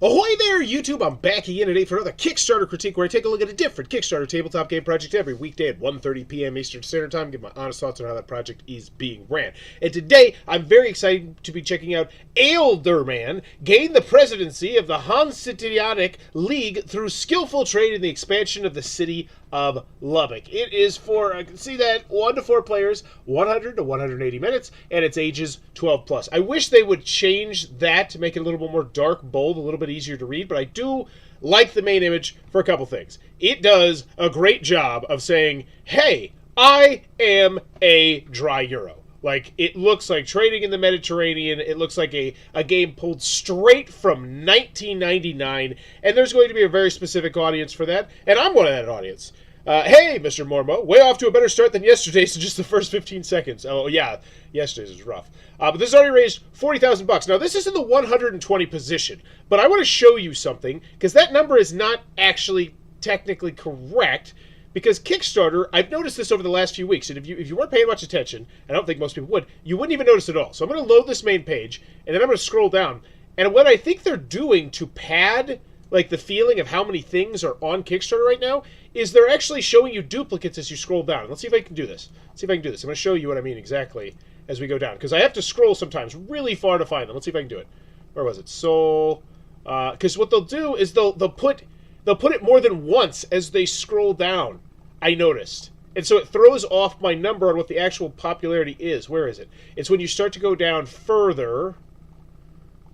Ahoy there, YouTube! I'm back again today for another Kickstarter critique where I take a look at a different Kickstarter tabletop game project every weekday at 1:30 p.m. Eastern Standard Time, give my honest thoughts on how that project is being ran. And today, I'm very excited to be checking out Aelderman gain the presidency of the Hanseatic League through skillful trade in the expansion of the city of Luebeck. It is for, I can see that, 1 to 4 players, 100 to 180 minutes, and it's ages 12 plus. I wish they would change that to make it a little bit more dark, bold, a little bit easier to read, but I do like the main image for a couple things. It does a great job of saying, hey, I am a dry Euro. Like, it looks like trading in the Mediterranean. It looks like a game pulled straight from 1999, and there's going to be a very specific audience for that, and I'm one of that audience. Hey, Mr. Mormo, way off to a better start than yesterday's in just the first 15 seconds. Oh, yeah, yesterday's was rough. But this has already raised $40,000. Now, this is in the 120 position, but I want to show you something, because that number is not actually technically correct, because Kickstarter, I've noticed this over the last few weeks, and if you weren't paying much attention, and I don't think most people would, you wouldn't even notice it at all. So I'm going to load this main page, and then I'm going to scroll down, and what I think they're doing to pad like the feeling of how many things are on Kickstarter right now is they're actually showing you duplicates as you scroll down. Let's see if I can do this. I'm going to show you what I mean exactly as we go down, because I have to scroll sometimes really far to find them. Let's see if I can do it. Where was it? So, because what they'll do is they'll put it more than once as they scroll down, I noticed. And so it throws off my number on what the actual popularity is. Where is it? It's when you start to go down further.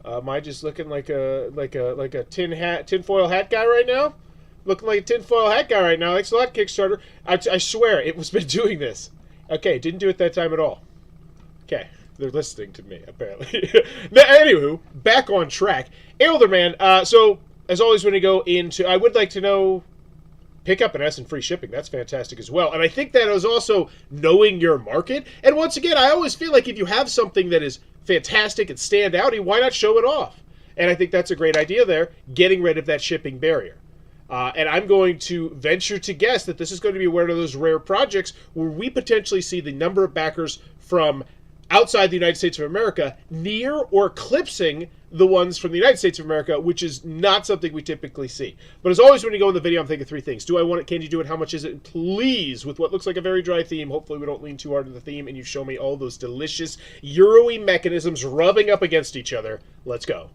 Am I just looking like a tinfoil hat guy right now? Looking like a tinfoil hat guy right now. Thanks a lot, Kickstarter. I swear, it was been doing this. Okay, didn't do it that time at all. Okay, they're listening to me, apparently. Anywho, back on track. Aelderman, so, as always when you go into, I would like to know, pick up an S and free shipping. That's fantastic as well. And I think that is also knowing your market. And once again, I always feel like if you have something that is fantastic and stand out, why not show it off? And I think that's a great idea there, getting rid of that shipping barrier. And I'm going to venture to guess that this is going to be one of those rare projects where we potentially see the number of backers from outside the United States of America near or eclipsing the ones from the United States of America, which is not something we typically see. But as always, when you go in the video, I'm thinking 3 things. Do I want it? Can you do it? How much is it? And please, with what looks like a very dry theme, hopefully we don't lean too hard into the theme, and you show me all those delicious Euro-y mechanisms rubbing up against each other. Let's go.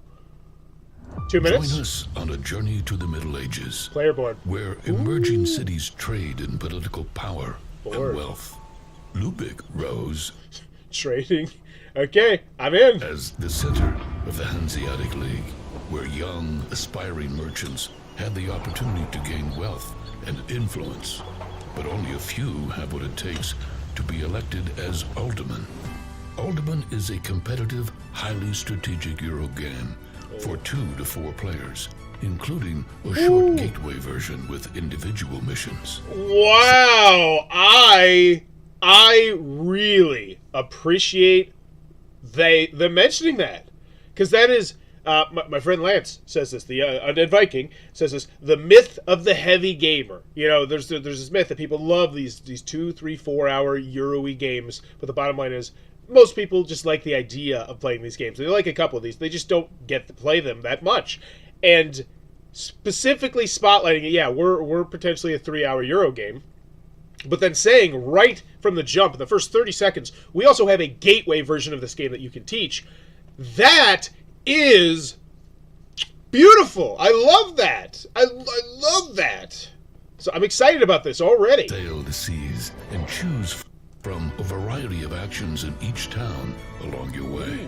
2 minutes. Join us on a journey to the Middle Ages. Player board. Where emerging cities trade in political power Board. and wealth. Luebeck rose Trading. Okay, I'm in. as the center of the Hanseatic League, where young, aspiring merchants had the opportunity to gain wealth and influence. But only a few have what it takes to be elected as Alderman. Alderman is a competitive, highly strategic Euro game for 2 to 4 players, including a short gateway version with individual missions. Wow, I really appreciate them mentioning that, because that is my friend Lance says this. The Undead Viking says this. The myth of the heavy gamer. You know, there's this myth that people love these 2, 3, 4 hour Euro-y games, but the bottom line is most people just like the idea of playing these games. They like a couple of these. They just don't get to play them that much, and specifically spotlighting it. Yeah, we're potentially a 3-hour Euro game. But then saying right from the jump, in the first 30 seconds, we also have a gateway version of this game that you can teach. That is beautiful. I love that. I love that. So I'm excited about this already. Sail the seas and choose from a variety of actions in each town along your way.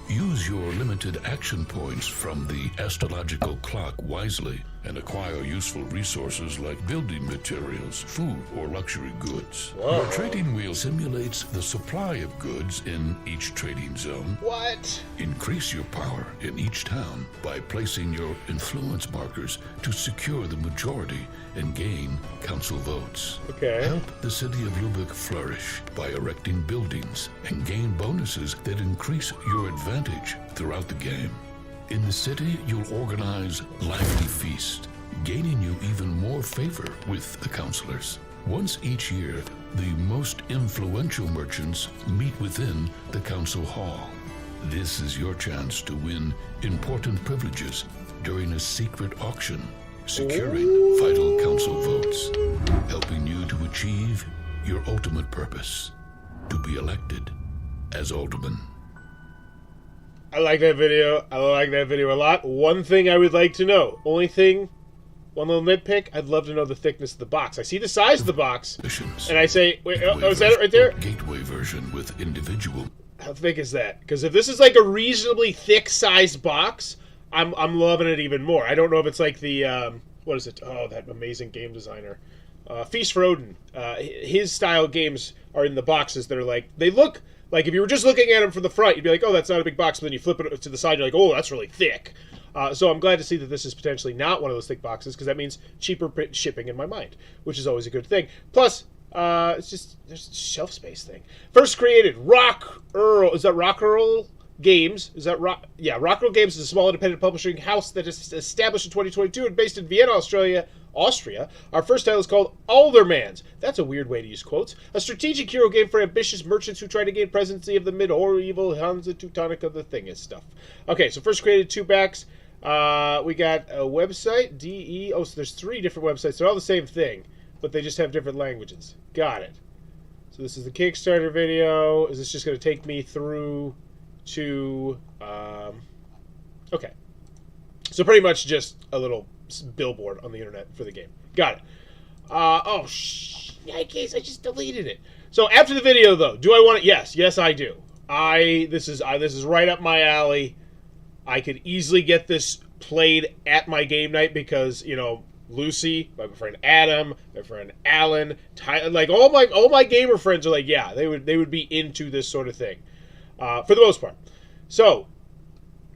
Use your limited action points from the astrological clock wisely and acquire useful resources like building materials, food, or luxury goods. Whoa. Your trading wheel simulates the supply of goods in each trading zone. What? Increase your power in each town by placing your influence markers to secure the majority and gain council votes. Okay. Help the city of Luebeck flourish by erecting buildings and gain bonuses that increase your advantage throughout the game. In the city, you'll organize lively feast, gaining you even more favor with the councilors. Once each year, the most influential merchants meet within the council hall. This is your chance to win important privileges during a secret auction, securing vital council votes, helping you to achieve your ultimate purpose, to be elected as Alderman. I like that video. I like that video a lot. One thing I would like to know. One little nitpick. I'd love to know the thickness of the box. I see the size of the box, and I say, wait, is that it right there? Gateway version with individual. How thick is that? Because if this is like a reasonably thick-sized box, I'm loving it even more. I don't know if it's like the what is it? Oh, that amazing game designer, Feast for Odin. His style games are in the boxes that are like, they look like, if you were just looking at them from the front, you'd be like, oh, that's not a big box. But then you flip it to the side, you're like, oh, that's really thick. So I'm glad to see that this is potentially not one of those thick boxes, because that means cheaper shipping in my mind, which is always a good thing. Plus, it's just, there's a shelf space thing. First created, Rock Earl. Is that Rock Earl Games? Is that Rock? Yeah, Rock Earl Games is a small independent publishing house that is established in 2022 and based in Vienna, Austria. Our first title is called Aelderman. That's a weird way to use quotes. A strategic hero game for ambitious merchants who try to gain presidency of the medieval Hansa Teutonica, the thing is stuff. Okay, so first created 2 backs. We got a website, DE. Oh, so there's 3 different websites. They're all the same thing, but they just have different languages. Got it. So this is the Kickstarter video. Is this just going to take me through to... okay. So pretty much just a little billboard on the internet for the game. Got it. Yikes, I just deleted it. So after the video, though, do I want it? Yes, I do. This is right up my alley. I could easily get this played at my game night because, you know, Lucy, my friend Adam, my friend Alan, Tyler, like all my gamer friends are like, yeah, they would be into this sort of thing, for the most part. So,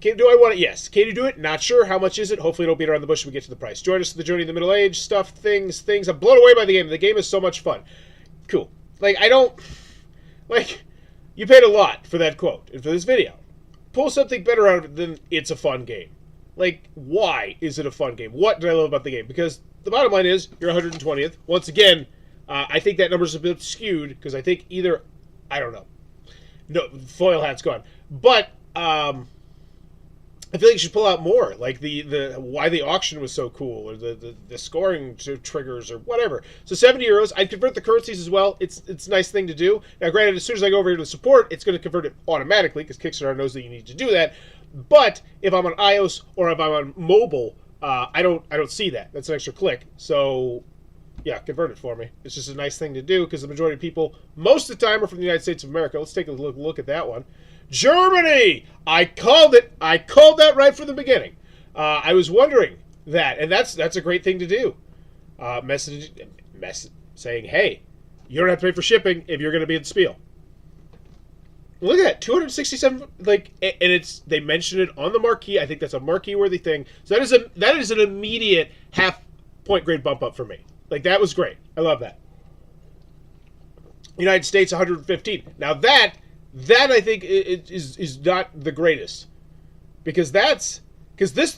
do I want it? Yes. Can you do it? Not sure. How much is it? Hopefully it'll beat around the bush when we get to the price. Join us for the journey in the middle age, stuff, things. I'm blown away by the game. The game is so much fun. Cool. Like, you paid a lot for that quote and for this video. Pull something better out of it than it's a fun game. Like, why is it a fun game? What did I love about the game? Because the bottom line is, you're 120th. Once again, I think that number's a bit skewed, because I think either, I don't know. No, foil hat's gone. But, I feel like you should pull out more, like the why the auction was so cool, or the scoring triggers, or whatever. So €70. I'd convert the currencies as well. It's a nice thing to do. Now, granted, as soon as I go over here to support, it's going to convert it automatically, because Kickstarter knows that you need to do that. But if I'm on iOS or if I'm on mobile, I don't see that. That's an extra click. So yeah, convert it for me. It's just a nice thing to do, because the majority of people, most of the time, are from the United States of America. Let's take a look at that one. Germany! I called it. I called that right from the beginning. I was wondering that, and that's a great thing to do. Saying, hey, you don't have to pay for shipping if you're going to be in Spiel. Look at that, 267. Like, and they mention it on the marquee. I think that's a marquee-worthy thing. So that is an immediate half-point grade bump up for me. Like, that was great. I love that. United States, 115. Now that I think is not the greatest, because this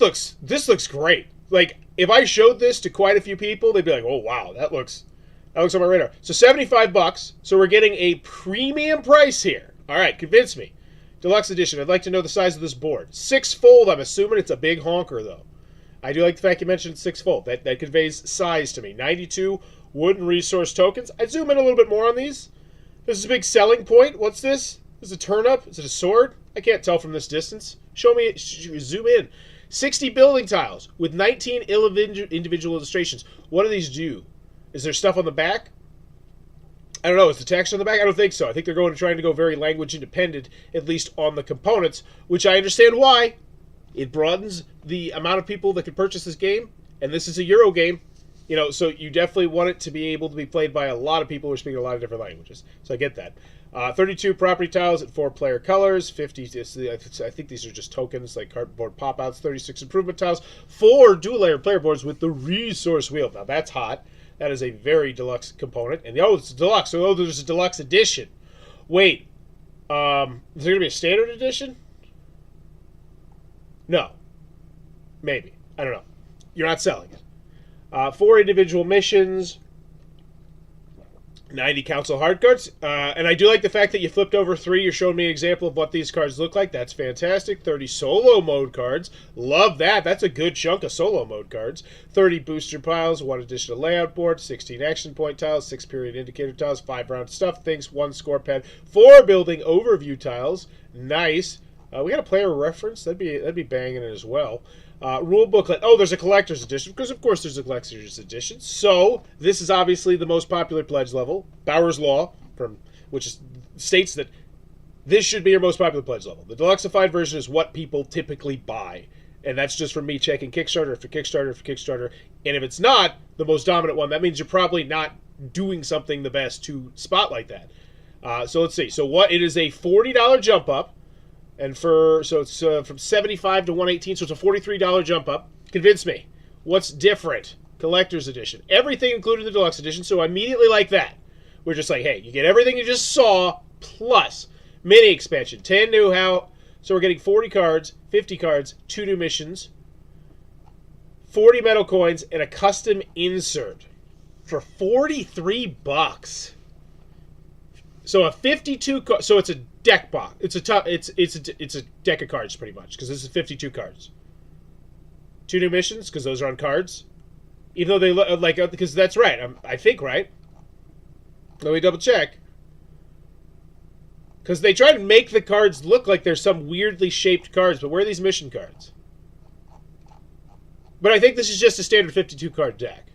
looks great. Like, if I showed this to quite a few people, they'd be like, "Oh wow, that looks on my radar." So $75. So we're getting a premium price here. All right, convince me. Deluxe edition. I'd like to know the size of this board. 6-fold. I'm assuming it's a big honker though. I do like the fact you mentioned 6-fold. That conveys size to me. 92 wooden resource tokens. I'd zoom in a little bit more on these. This is a big selling point. What's this? Is it a turnip? Is it a sword? I can't tell from this distance. Show me. Zoom in. 60 building tiles with 19 individual illustrations. What do these do? Is there stuff on the back? I don't know. Is the text on the back? I don't think so. I think they're trying to go very language independent, at least on the components, which I understand why. It broadens the amount of people that can purchase this game, and this is a Euro game. You know, so you definitely want it to be able to be played by a lot of people who are speaking a lot of different languages. So I get that. 32 property tiles at 4 player colors. 50, I think these are just tokens, like cardboard pop-outs. 36 improvement tiles. 4 dual-layer player boards with the resource wheel. Now, that's hot. That is a very deluxe component. And, it's deluxe. So, there's a deluxe edition. Wait. Is there going to be a standard edition? No. Maybe. I don't know. You're not selling it. 4 individual missions. 90 council hard cards. And I do like the fact that you flipped over 3. You're showing me an example of what these cards look like. That's fantastic. 30 solo mode cards. Love that. That's a good chunk of solo mode cards. 30 booster piles, 1 additional layout board, 16 action point tiles, 6 period indicator tiles, 5 round stuff things, 1 score pad, 4 building overview tiles. Nice. We got a player reference. That'd be banging it as well. Rule booklet. Oh, there's a collector's edition, because of course there's a collector's edition. So this is obviously the most popular pledge level, Bauer's Law, which states that this should be your most popular pledge level. The deluxified version is what people typically buy, and that's just from me checking Kickstarter after Kickstarter after Kickstarter. And if it's not the most dominant one, that means you're probably not doing something the best to spotlight that. So let's see. So what? It is a $40 jump up. And it's from $75 to $118, so it's a $43 jump up. Convince me. What's different? Collector's edition. Everything included in the deluxe edition, so I immediately like that. We're just like, hey, you get everything you just saw, plus mini expansion. 10 new so we're getting 40 cards, 50 cards, 2 new missions, 40 metal coins, and a custom insert for $43. So a 52, so it's a deck box. It's a deck of cards pretty much, because this is 52 cards. 2 new missions, because those are on cards. Even though they look like, because that's right. I think right. Let me double check. Because they try to make the cards look like they're some weirdly shaped cards, but where are these mission cards? But I think this is just a standard 52 card deck.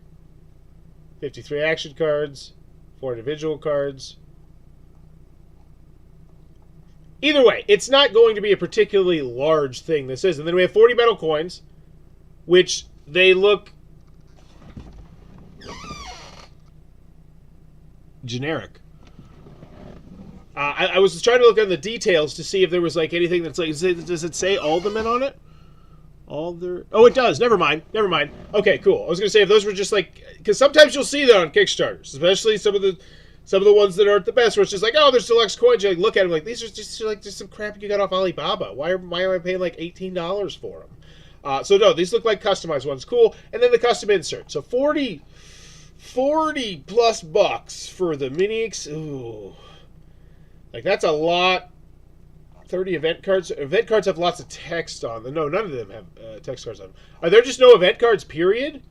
53 action cards, 4 individual cards. Either way, it's not going to be a particularly large thing, this is. And then we have 40 metal coins, which they look generic. I was trying to look on the details to see if there was like anything that's like, does it say Aelderman on it? Oh, it does. Never mind. Okay, cool. I was going to say if those were just like, because sometimes you'll see that on Kickstarters, especially some of the ones that aren't the best, where it's just like, oh, there's deluxe coins. You like, look at them like, these are just some crap you got off Alibaba. Why am I paying like $18 for them? So no, these look like customized ones. Cool. And then the custom insert. So 40 plus bucks for the mini. Ooh, like that's a lot. 30 event cards. Event cards have lots of text on them. No, none of them have text cards on them. Are there just no event cards? Period.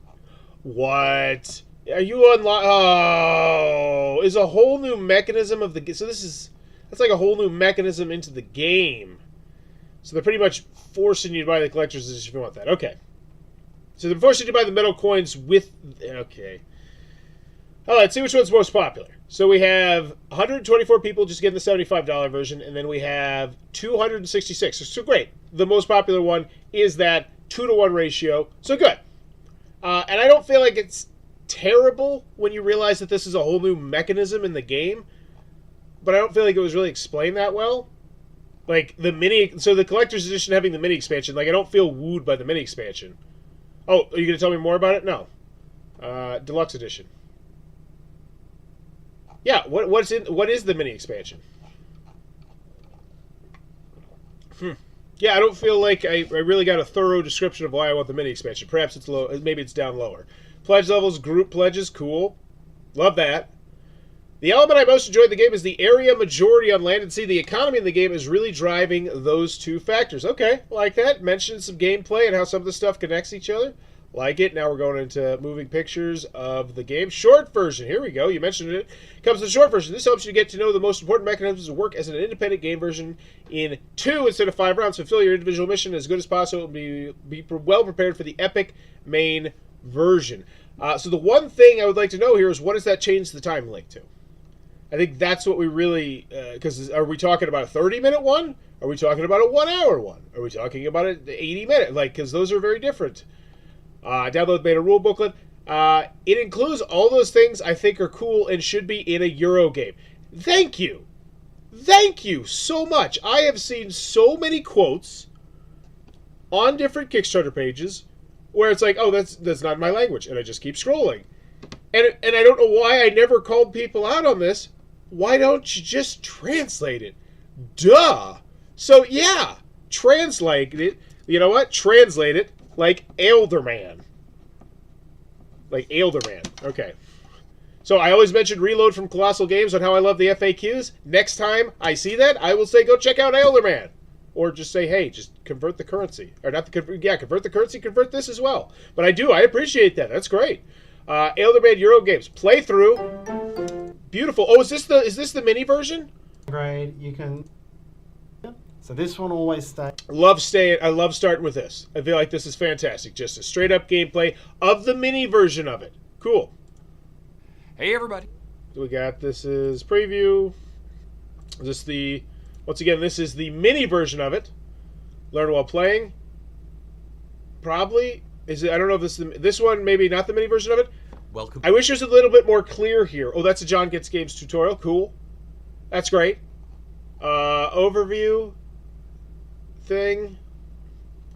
What? Are you unlock? Oh, is a whole new mechanism of the. So that's like a whole new mechanism into the game. So they're pretty much forcing you to buy the collector's edition if you want that. Okay. So they're forcing you to buy the metal coins with. Okay. All right, let's see which one's most popular. So we have 124 people just getting the $75 version, and then we have 266. So great. The most popular one is that 2-to-1 ratio. So good. And I don't feel like it's terrible when you realize that this is a whole new mechanism in the game, but I don't feel like it was really explained that well. Like so the collector's edition having the mini expansion, like I don't feel wooed by the mini expansion. Oh, are you going to tell me more about it? No. Deluxe edition. Yeah, what is the mini expansion? Yeah, I don't feel like I really got a thorough description of why I want the mini expansion. Perhaps it's low, maybe it's down lower. Pledge levels, group pledges, cool. Love that. The element I most enjoy in the game is the area majority on land and sea. The economy in the game is really driving those two factors. Okay, like that. Mentioned some gameplay and how some of the stuff connects each other. Like it. Now we're going into moving pictures of the game. Short version. Here we go. You mentioned it. Comes to the short version. This helps you get to know the most important mechanisms of work as an independent game version in 2 instead of 5 rounds. Fulfill your individual mission as good as possible and be well prepared for the epic main version. So the one thing I would like to know here is, what does that change the time link to? I think that's what we really, because are we talking about a 30-minute one? Are we talking about a 1-hour one? Are we talking about an 80-minute? Like, because those are very different. Download beta rule booklet. It includes all those things I think are cool and should be in a Euro game. Thank you. Thank you so much. I have seen so many quotes on different Kickstarter pages where it's like, oh, that's not my language, and I just keep scrolling. And I don't know why I never called people out on this. Why don't you just translate it? Duh. So, yeah, translate it. You know what? Translate it like Aelderman. Like Aelderman. Okay. So I always mention Reload from Colossal Games on how I love the FAQs. Next time I see that, I will say go check out Aelderman. Or just say, hey, just convert the currency. Or not the convert the currency, convert this as well. But I appreciate that. That's great. Aelderman Euro Games. Playthrough. Beautiful. Oh, is this the mini version? Great. You can. So this one always stays. I love starting with this. I feel like this is fantastic. Just a straight up gameplay of the mini version of it. Cool. Hey everybody. So we got, this is preview. Once again, this is the mini version of it. Learn while playing. Probably. I don't know if this one, maybe not the mini version of it. Welcome. I wish it was a little bit more clear here. Oh, that's a John Gets Games tutorial. Cool. That's great. Overview thing.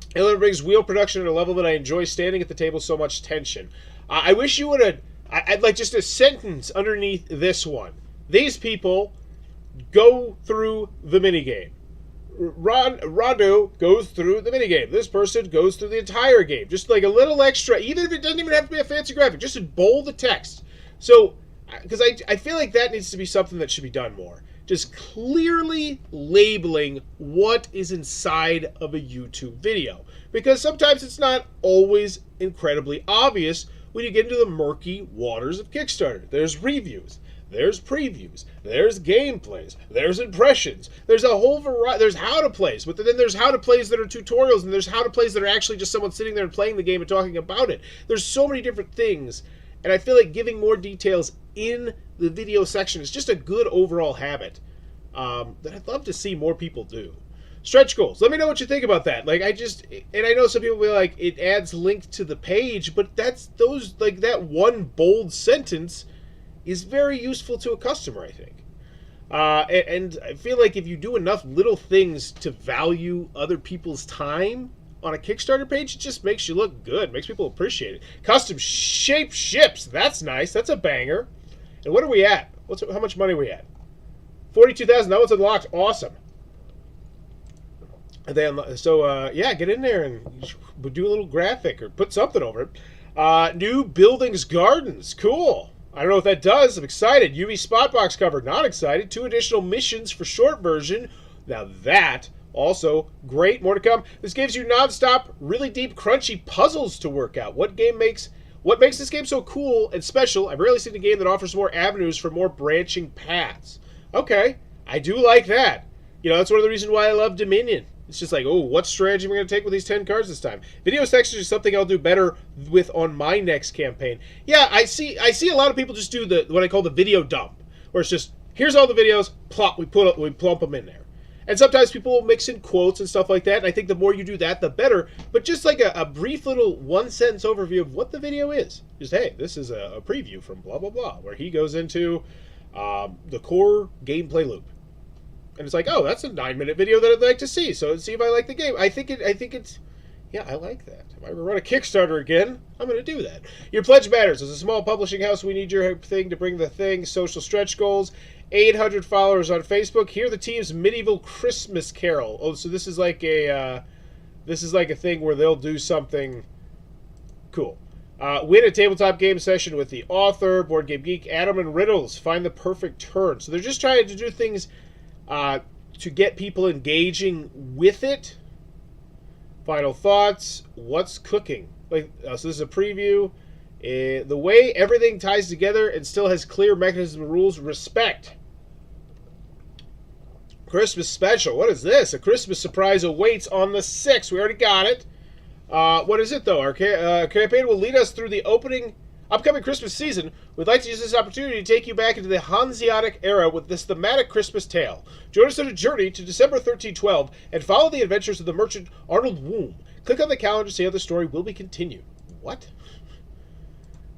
Aelderman brings wheel production at a level that I enjoy. Standing at the table, so much tension. I wish you would have... I'd like just a sentence underneath this one. These people go through the minigame. Rondo goes through the minigame. This person goes through the entire game. Just like a little extra, even if it doesn't even have to be a fancy graphic, just to bold the text. So, because I feel like that needs to be something that should be done more. Just clearly labeling what is inside of a YouTube video. Because sometimes it's not always incredibly obvious when you get into the murky waters of Kickstarter. There's reviews, there's previews, there's gameplays, there's impressions, there's a whole variety, there's how to plays, but then there's how to plays that are tutorials, and there's how to plays that are actually just someone sitting there and playing the game and talking about it. There's so many different things, and I feel like giving more details in the video section is just a good overall habit that I'd love to see more people do. Stretch goals. Let me know what you think about that. Like, and I know some people will be like, it adds link to the page, but that one bold sentence is very useful to a customer, I think. And I feel like if you do enough little things to value other people's time on a Kickstarter page, it just makes you look good, makes people appreciate it. Custom shaped ships. That's nice. That's a banger. And what are we at? How much money are we at? 42,000. That one's unlocked. Awesome. Yeah, get in there and do a little graphic or put something over it. New buildings, gardens. Cool. I don't know what that does. I'm excited. UV spot box cover. Not excited. 2 additional missions for short version. Now that also great. More to come. This gives you non-stop, really deep, crunchy puzzles to work out. What makes this game so cool and special? I've rarely seen a game that offers more avenues for more branching paths. Okay, I do like that. You know, that's one of the reasons why I love Dominion. It's just like, oh, what strategy am I going to take with these 10 cards this time? Video section is something I'll do better with on my next campaign. Yeah, I see a lot of people just do what I call the video dump, where it's just, here's all the videos, plop, we plump them in there. And sometimes people will mix in quotes and stuff like that, and I think the more you do that, the better. But just like a brief little one-sentence overview of what the video is. Just, hey, this is a preview from blah, blah, blah, where he goes into the core gameplay loop. And it's like, oh, that's a 9-minute video that I'd like to see. So let's see if I like the game. I think it's, yeah, I like that. If I ever run a Kickstarter again, I'm going to do that. Your pledge matters. As a small publishing house, we need your thing to bring the thing. Social stretch goals. 800 followers on Facebook. Hear the team's medieval Christmas carol. Oh, so this is like a thing where they'll do something cool. Win a tabletop game session with the author, Board Game Geek, Adam and Riddles. Find the perfect turn. So they're just trying to do things to get people engaging with it. Final thoughts. What's cooking? So this is a preview. The way everything ties together and still has clear mechanism and rules. Respect. Christmas special. What is this? A Christmas surprise awaits on the 6th. We already got it. What is it, though? Our campaign will lead us through the upcoming Christmas season. We'd like to use this opportunity to take you back into the Hanseatic era with this thematic Christmas tale. Join us on a journey to December 1312 and follow the adventures of the merchant Arnold Woom. Click on the calendar to see how the story will be continued. What?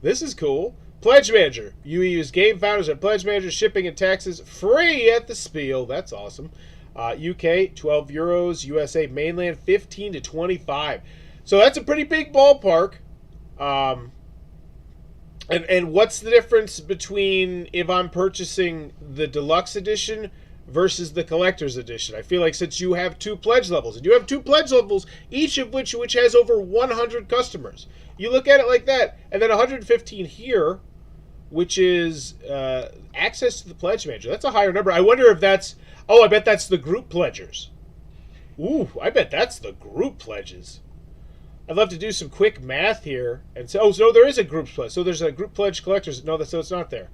This is cool. Pledge Manager. You use game founders at Pledge Manager, shipping and taxes free at the Spiel. That's awesome. UK, 12 euros. USA mainland, 15 to 25. So that's a pretty big ballpark. And what's the difference between if I'm purchasing the deluxe edition versus the collector's edition? I feel like since you have 2 pledge levels, and you have 2 pledge levels, each of which has over 100 customers. You look at it like that, and then 115 here. which is access to the pledge manager. That's a higher number. I wonder if that's... Oh, I bet that's the group pledgers. Ooh, I bet that's the group pledges. I'd love to do some quick math here and say, oh, so there is a group pledge. So there's a group pledge collectors. No, so it's not there.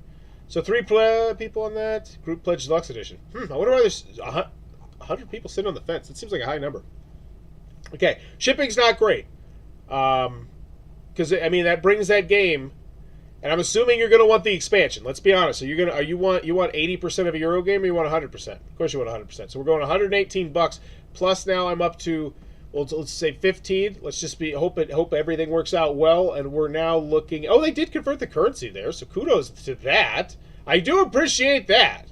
So 3 people on that group pledge deluxe edition. I wonder why there's 100 people sitting on the fence. That seems like a high number. Okay, shipping's not great, because I mean that brings that game, and I'm assuming you're going to want the expansion. Let's be honest. So you want 80% of a Euro game, or you want 100%? Of course you want 100%. So we're going $118 plus. Now I'm up to, well, let's say 15. Let's just hope everything works out well, and we're now looking. Oh, they did convert the currency there, so kudos to that. I do appreciate that.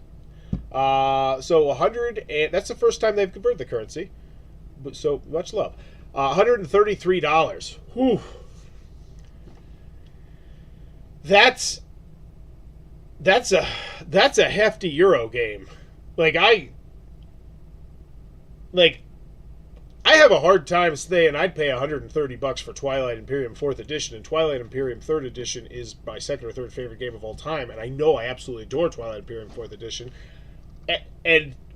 So 100, and that's the first time they've converted the currency. So much love. $133. Whew. That's a hefty Euro game. I have a hard time saying I'd pay $130 for Twilight Imperium 4th Edition, and Twilight Imperium 3rd Edition is my second or third favorite game of all time, and I know I absolutely adore Twilight Imperium 4th Edition.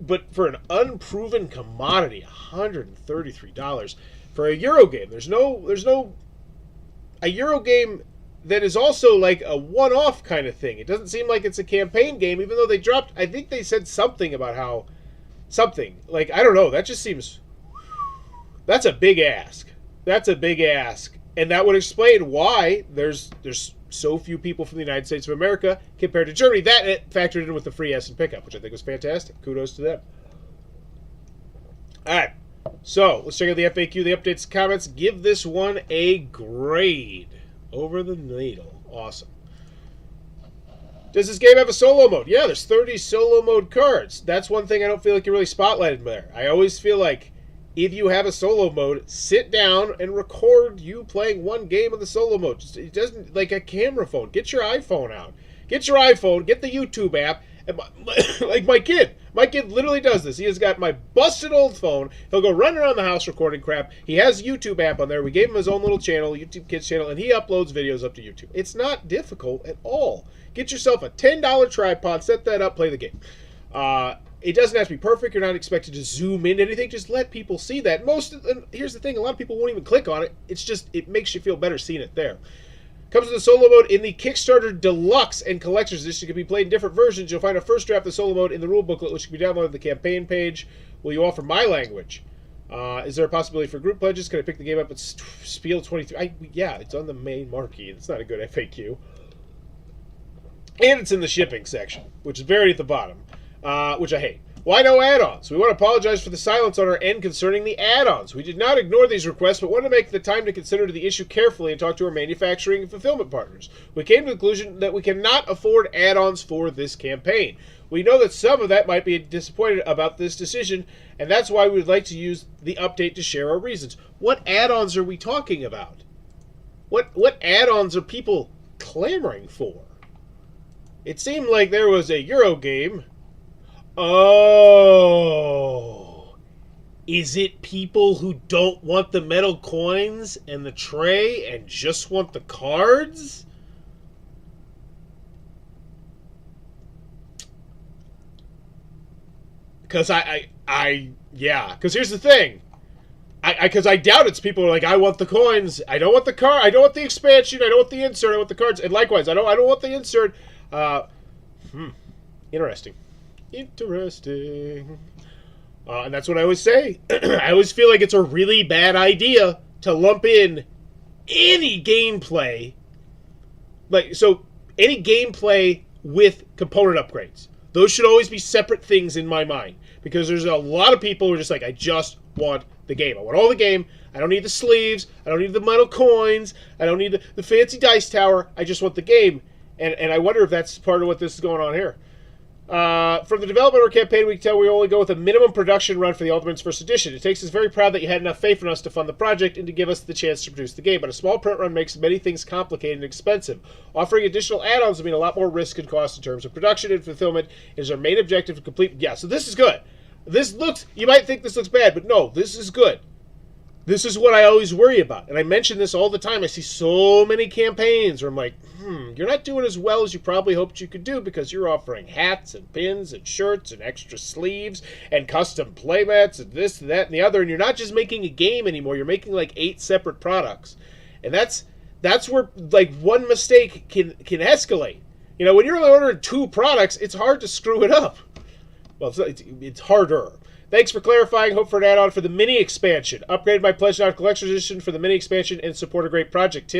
But for an unproven commodity, $133 for a Euro game. There's no a Euro game that is also like a one-off kind of thing. It doesn't seem like it's a campaign game, even though they dropped. I think they said something about how I don't know. That just seems. That's a big ask. And that would explain why there's so few people from the United States of America compared to Germany. That it factored in with the free Essen pickup, which I think was fantastic. Kudos to them. All right, so let's check out the FAQ, the updates, comments. Give this one a grade. Over the needle. Awesome. Does this game have a solo mode? Yeah, there's 30 solo mode cards. That's one thing I don't feel like you really spotlighted there. I always feel like if you have a solo mode, sit down and record you playing one game of the solo mode. It doesn't, like a camera phone. Get your iPhone out. Get your iPhone. Get the YouTube app. And like my kid literally does this. He has got my busted old phone. He'll go running around the house recording crap. He has YouTube app on there. We gave him his own little channel, YouTube Kids channel, and he uploads videos up to YouTube. It's not difficult at all. Get yourself a $10 tripod, set that up, play the game. It doesn't have to be perfect. You're not expected to zoom in anything. Just let people see that. And here's the thing. A lot of people won't even click on it. It's just, it makes you feel better seeing it there. Comes with a solo mode in the Kickstarter Deluxe and Collector's Edition. It can be played in different versions. You'll find a first draft of the solo mode in the rule booklet, which can be downloaded on the campaign page. Will you offer my language? Is there a possibility for group pledges? Can I pick the game up at Spiel 23? Yeah, it's on the main marquee. It's not a good FAQ. And it's in the shipping section, which is buried at the bottom, which I hate. Why no add-ons? We want to apologize for the silence on our end concerning the add-ons. We did not ignore these requests, but wanted to make the time to consider the issue carefully and talk to our manufacturing and fulfillment partners. We came to the conclusion that we cannot afford add-ons for this campaign. We know that some of that might be disappointed about this decision, and that's why we would like to use the update to share our reasons. What add-ons are we talking about? What add-ons are people clamoring for? It seemed like there was a Euro game. Oh, is it people who don't want the metal coins and the tray and just want the cards? Because because here's the thing. Because I doubt it's people who are like, I want the coins, I don't want the card, I don't want the expansion, I don't want the insert, I want the cards, and likewise, I don't want the insert. Interesting. And that's what I always say. I always feel like it's a really bad idea to lump in any gameplay, any gameplay with component upgrades. Those should always be separate things in my mind, because there's a lot of people who are just like, I just want the game. I want all the game. I don't need the sleeves. I don't need the metal coins. I don't need the fancy dice tower. I just want the game. And I wonder if that's part of what this is going on here. From the development of our campaign, we can tell we only go with a minimum production run for the Aelderman's first edition. It takes us very proud that you had enough faith in us to fund the project and to give us the chance to produce the game, but a small print run makes many things complicated and expensive. Offering additional add-ons would mean a lot more risk and cost in terms of production and fulfillment. Is our main objective to complete... Yeah, so this is good. This looks... You might think this looks bad, but no, this is good. This is what I always worry about. And I mention this all the time. I see so many campaigns where I'm like, you're not doing as well as you probably hoped you could do because you're offering hats and pins and shirts and extra sleeves and custom playmats and this and that and the other. And you're not just making a game anymore. You're making like 8 separate products. And that's where like one mistake can escalate. You know, when you're only ordering 2 products, it's hard to screw it up. Well, it's harder. Thanks for clarifying. Hope for an add-on for the mini expansion. Upgraded my Pledge Now Collector's Edition for the mini expansion and support a great project.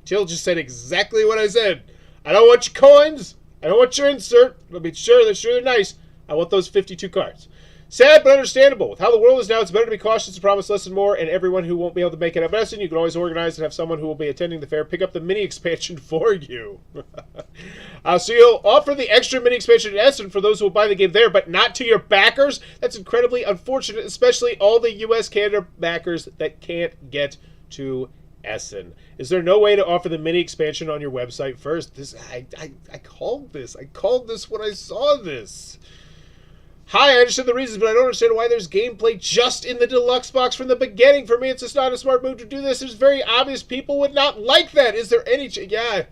Till just said exactly what I said. I don't want your coins. I don't want your insert. I'll be sure they're nice. I want those 52 cards. Sad but understandable. With how the world is now, it's better to be cautious and promise less and more, and everyone who won't be able to make it at Essen, you can always organize and have someone who will be attending the fair pick up the mini expansion for you. So you'll offer the extra mini expansion at Essen for those who will buy the game there, but not to your backers? That's incredibly unfortunate, especially all the U.S. Canada backers that can't get to Essen. Is there no way to offer the mini expansion on your website first? I called this. I called this when I saw this. Hi, I understand the reasons, but I don't understand why there's gameplay just in the deluxe box from the beginning. For me, it's just not a smart move to do this. It's very obvious people would not like that. Is there any... it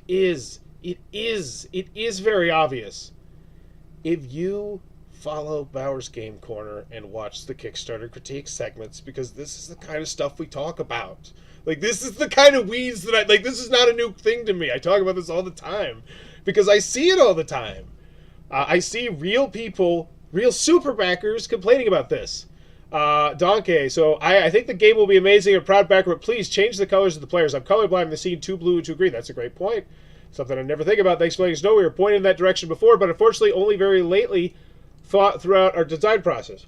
is. It is very obvious. If you follow Bauer's Game Corner and watch the Kickstarter critique segments, because this is the kind of stuff we talk about. Like, this is the kind of weeds that this is not a new thing to me. I talk about this all the time because I see it all the time. I see real people, real super backers complaining about this. Donkey, so I think the game will be amazing. I'm a proud backer, but please change the colors of the players. I'm colorblind. The scene 2 blue and 2 green. That's a great point. Something I never think about. Thanks for letting us know. We were pointing in that direction before, but unfortunately only very lately thought throughout our design process.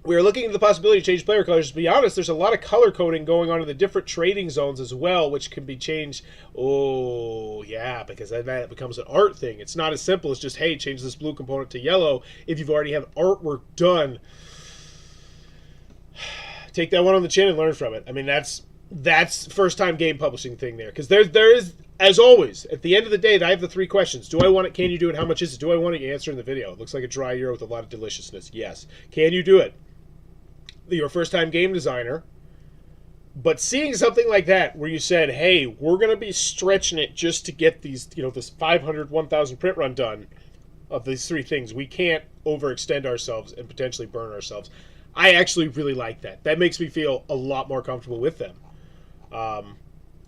We are looking into the possibility to change player colors. To be honest, there's a lot of color coding going on in the different trading zones as well, which can be changed. Oh, yeah, because then that becomes an art thing. It's not as simple as just, hey, change this blue component to yellow if you've already have artwork done. Take that one on the chin and learn from it. I mean, that's first-time game publishing thing there. Because there is, as always, at the end of the day, I have the 3 questions. Do I want it? Can you do it? How much is it? Do I want it? You answer in the video. It looks like a dry euro with a lot of deliciousness. Yes. Can you do it? You're a first-time game designer, but seeing something like that where you said, hey, we're going to be stretching it just to get these, this 500, 1,000 print run done of these 3 things. We can't overextend ourselves and potentially burn ourselves. I actually really like that. That makes me feel a lot more comfortable with them. And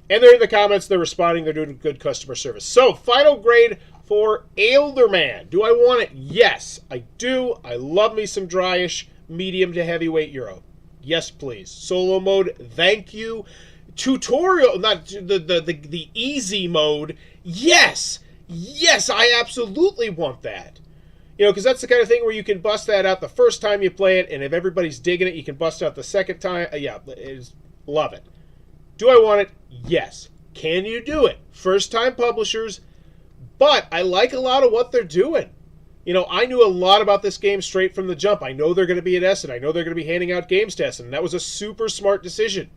they're in the comments, they're responding, they're doing good customer service. So, final grade for Aelderman. Do I want it? Yes, I do. I love me some dryish medium to heavyweight euro. Yes, please. Solo mode, thank you. Tutorial, not the easy mode. Yes, I absolutely want that. Because that's the kind of thing where you can bust that out the first time you play it, and if everybody's digging it, you can bust it out the second time. Love it. Do I want it? Yes. Can you do it? First time publishers, but I like a lot of what they're doing. I knew a lot about this game straight from the jump. I know they're going to be at Essen. I know they're going to be handing out games to Essen. That was a super smart decision.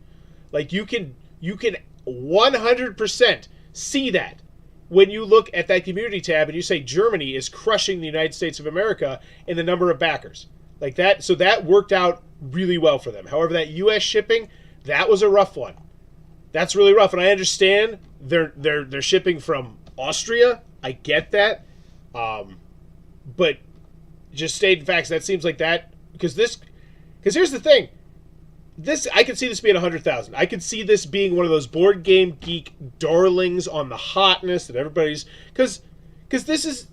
Like, you can 100% see that when you look at that community tab and you say Germany is crushing the United States of America in the number of backers. Like that, so that worked out really well for them. However, that U.S. shipping, that was a rough one. That's really rough, and I understand they're shipping from Austria. I get that. But just stating facts, that seems like that, because here's the thing, I could see this being 100,000. I could see this being one of those board game geek darlings on the hotness that everybody's, because this is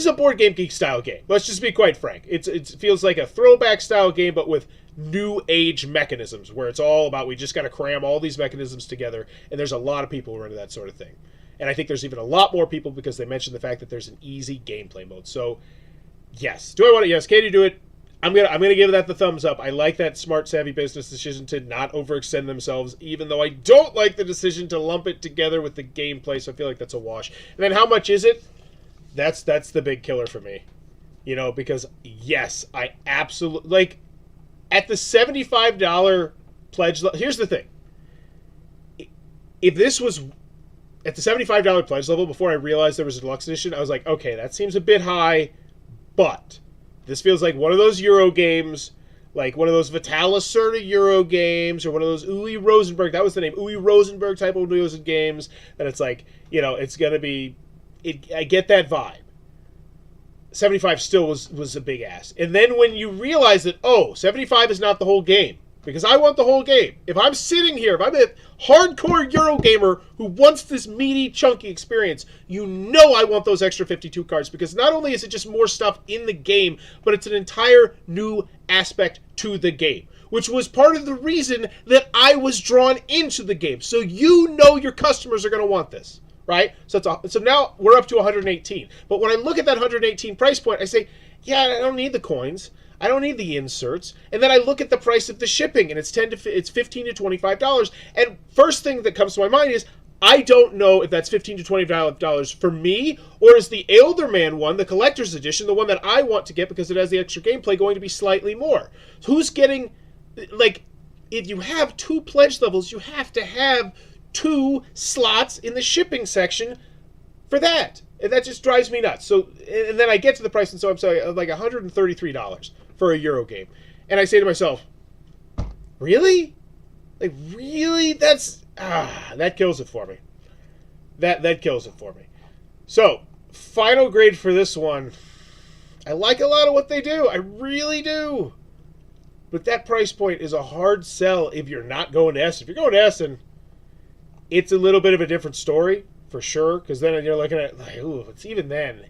a board game geek style game. Let's just be quite frank. It feels like a throwback style game, but with new age mechanisms, where it's all about we just got to cram all these mechanisms together, and there's a lot of people who are into that sort of thing. And I think there's even a lot more people because they mentioned the fact that there's an easy gameplay mode. So, yes. Do I want it? Yes. Can you do it? I'm gonna give that the thumbs up. I like that smart, savvy business decision to not overextend themselves, even though I don't like the decision to lump it together with the gameplay, so I feel like that's a wash. And then how much is it? That's the big killer for me. Because, yes, I absolutely... Like, at the $75 pledge... Here's the thing. If this was... At the $75 pledge level, before I realized there was a deluxe edition, I was like, okay, that seems a bit high, but this feels like one of those Euro games. like one of those Vitalis sort of Euro games, or one of those Uwe Rosenberg, that was the name, Uwe Rosenberg type of games, that it's like, it's going to be, I get that vibe. 75 still was a big ass. And then when you realize that, 75 is not the whole game, because I want the whole game. If I'm sitting here, if I'm a hardcore Eurogamer who wants this meaty, chunky experience, I want those extra 52 cards, because not only is it just more stuff in the game, but it's an entire new aspect to the game, which was part of the reason that I was drawn into the game. So your customers are going to want this. Right? So now we're up to 118. But when I look at that 118 price point, I say, yeah, I don't need the coins. I don't need the inserts. And then I look at the price of the shipping, and it's $15 to $25. And first thing that comes to my mind is, I don't know if that's $15 to $25 for me, or is the Aelderman one, the collector's edition, the one that I want to get because it has the extra gameplay, going to be slightly more? So who's getting, like, if you have 2 pledge levels, you have to have 2 slots in the shipping section for that. And that just drives me nuts. So, and then I get to the price, and so I'm sorry, like $133 for a Euro game. And I say to myself, really? Like, really? That kills it for me. That kills it for me. So, final grade for this one. I like a lot of what they do. I really do. But that price point is a hard sell if you're not going to Essen. If you're going to Essen, it's a little bit of a different story, for sure, because then you're looking at, like, ooh, it's even then,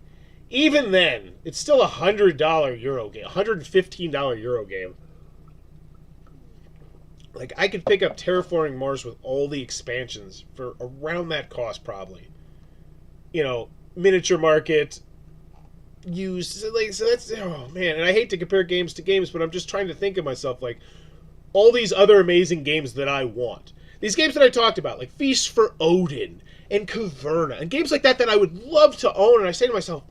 it's still a $100 Euro game, $115 Euro game. Like, I could pick up Terraforming Mars with all the expansions for around that cost, probably. Miniature market, used, so that's, oh man, and I hate to compare games to games, but I'm just trying to think of myself, like, all these other amazing games that I want. These games that I talked about, like Feast for Odin and Caverna, and games like that I would love to own, and I say to myself,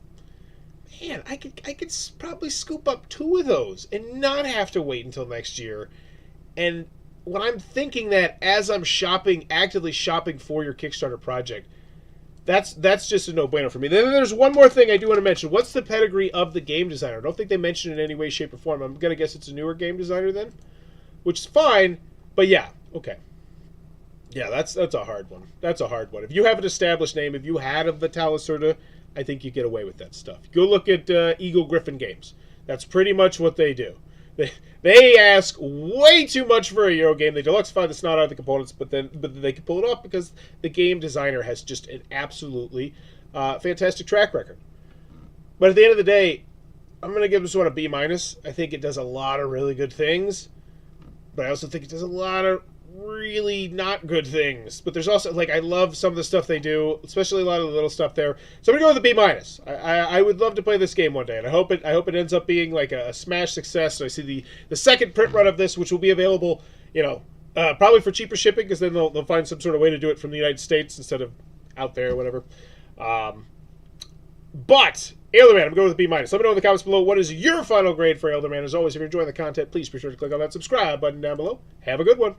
man, I could probably scoop up 2 of those and not have to wait until next year. And when I'm thinking that as I'm actively shopping for your Kickstarter project, that's just a no-brainer for me. Then there's one more thing I do want to mention. What's the pedigree of the game designer? I don't think they mention it in any way, shape, or form. I'm going to guess it's a newer game designer then, which is fine, but yeah, okay. Yeah, that's a hard one. That's a hard one. If you have an established name, if you had a Vitalis Serta, I think you get away with that stuff. Go look at Eagle Griffin Games. That's pretty much what they do. They ask way too much for a Euro game. They deluxify the snot out of the components, but they can pull it off because the game designer has just an absolutely fantastic track record. But at the end of the day, I'm going to give this one a B-. I think it does a lot of really good things, but I also think it does a lot of really not good things. But there's also, like, I love some of the stuff they do, especially a lot of the little stuff there. So I'm gonna go with a B-. I would love to play this game one day, and I hope it ends up being like a smash success. So I see the second print run of this, which will be available, probably for cheaper shipping, because then they'll find some sort of way to do it from the United States instead of out there or whatever. But Aelderman, I'm going with a B-. Let me know in the comments below, what is your final grade for Aelderman? As always, if you're enjoying the content, please be sure to click on that subscribe button down below. Have a good one.